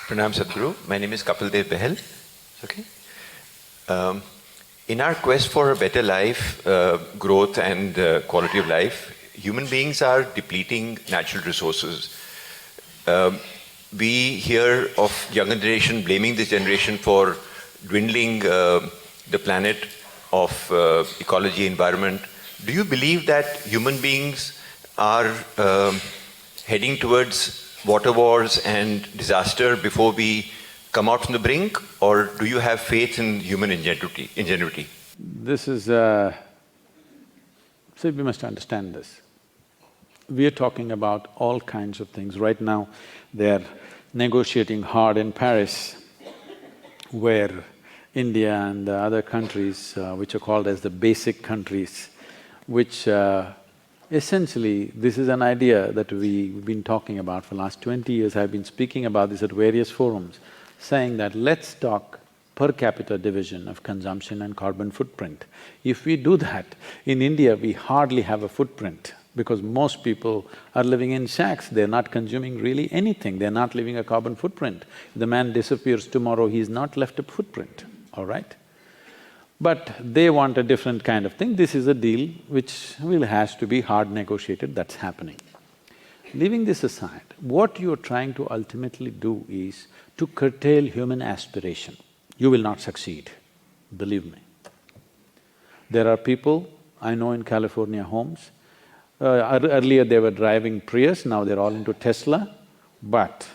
Pranam Sadhguru. My name is Kapil Dev Behel. Okay. In our quest for a better life, growth and quality of life, human beings are depleting natural resources. We hear of younger generation blaming this generation for dwindling the planet of ecology, environment. Do you believe that human beings are heading towards water wars and disaster before we come out from the brink, or do you have faith in human ingenuity? This is… see, we must understand this. We are talking about all kinds of things. Right now, they're negotiating hard in Paris, where India and the other countries, which are called as the basic countries, which essentially, this is an idea that we've been talking about for the last 20 years. I've been speaking about this at various forums, saying that let's talk per capita division of consumption and carbon footprint. If we do that, in India we hardly have a footprint because most people are living in shacks, they're not consuming really anything, they're not leaving a carbon footprint. If the man disappears tomorrow, he's not left a footprint, all right? But they want a different kind of thing. This is a deal which has to be hard negotiated, that's happening. Leaving this aside, what you're trying to ultimately do is to curtail human aspiration. You will not succeed, believe me. There are people I know in California homes, earlier they were driving Prius, now they're all into Tesla, but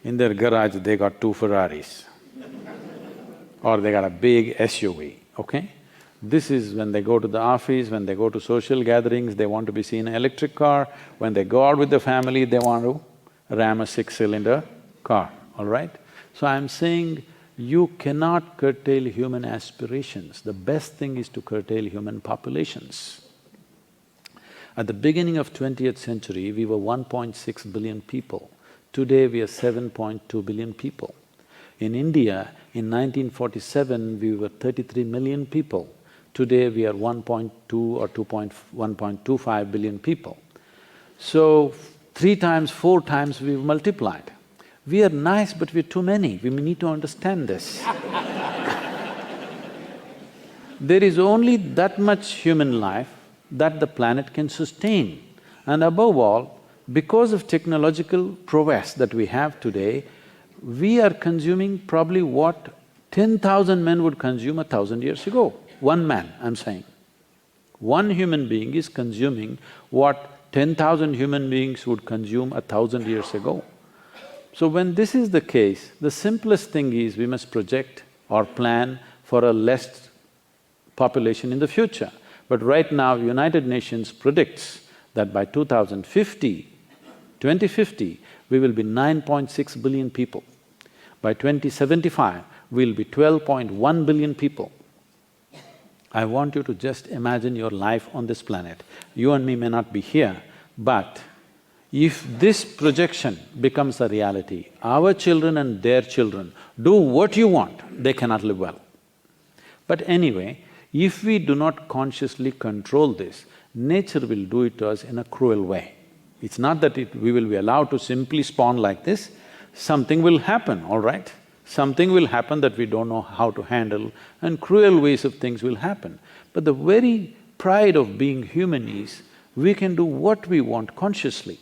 in their garage they got 2 Ferraris or they got a big SUV, okay? This is when they go to the office, when they go to social gatherings, they want to be seen in an electric car. When they go out with the family, they want to ram a 6-cylinder car, all right? So I'm saying you cannot curtail human aspirations. The best thing is to curtail human populations. At the beginning of 20th century, we were 1.6 billion people. Today, we are 7.2 billion people. In India, in 1947, we were 33 million people. Today, we are 1.2 or 1.25 billion people. So, 3 times, 4 times we've multiplied. We are nice, but we're too many. We need to understand this. There is only that much human life that the planet can sustain. And above all, because of technological prowess that we have today, we are consuming probably what 10,000 men would consume 1,000 years ago. One man, I'm saying. One human being is consuming what 10,000 human beings would consume 1,000 years ago. So when this is the case, the simplest thing is we must project or plan for a less population in the future. But right now, United Nations predicts that by 2050, we will be 9.6 billion people. By 2075, we'll be 12.1 billion people. I want you to just imagine your life on this planet. You and me may not be here, but if this projection becomes a reality, our children and their children do what you want, they cannot live well. But anyway, if we do not consciously control this, nature will do it to us in a cruel way. It's not that we will be allowed to simply spawn like this, something will happen, all right? Something will happen that we don't know how to handle and cruel ways of things will happen. But the very pride of being human is, we can do what we want consciously.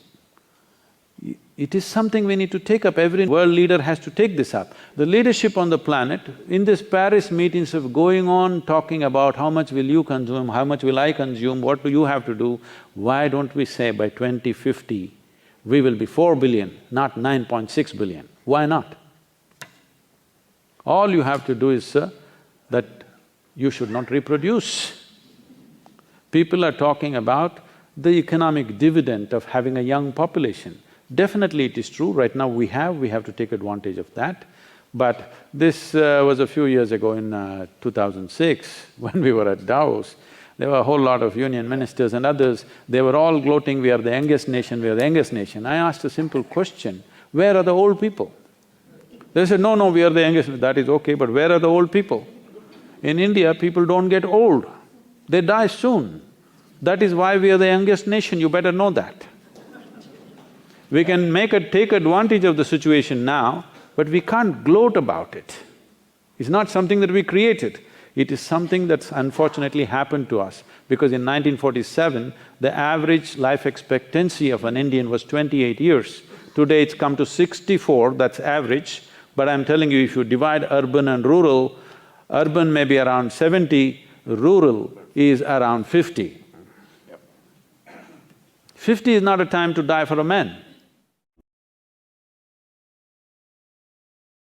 It is something we need to take up, every world leader has to take this up. The leadership on the planet, in this Paris meetings of going on talking about how much will you consume, how much will I consume, what do you have to do, why don't we say by 2050, we will be 4 billion, not 9.6 billion, why not? All you have to do is, that you should not reproduce. People are talking about the economic dividend of having a young population. Definitely it is true, right now we have to take advantage of that. But this was a few years ago in 2006, when we were at Davos, there were a whole lot of union ministers and others, they were all gloating, we are the youngest nation, we are the youngest nation. I asked a simple question, where are the old people? They said, no, we are the youngest, that is okay, but where are the old people? In India, people don't get old, they die soon. That is why we are the youngest nation, you better know that. We can take advantage of the situation now, but we can't gloat about it. It's not something that we created. It is something that's unfortunately happened to us, because in 1947, the average life expectancy of an Indian was 28 years. Today it's come to 64, that's average, but I'm telling you, if you divide urban and rural, urban may be around 70, rural is around 50. 50 is not a time to die for a man.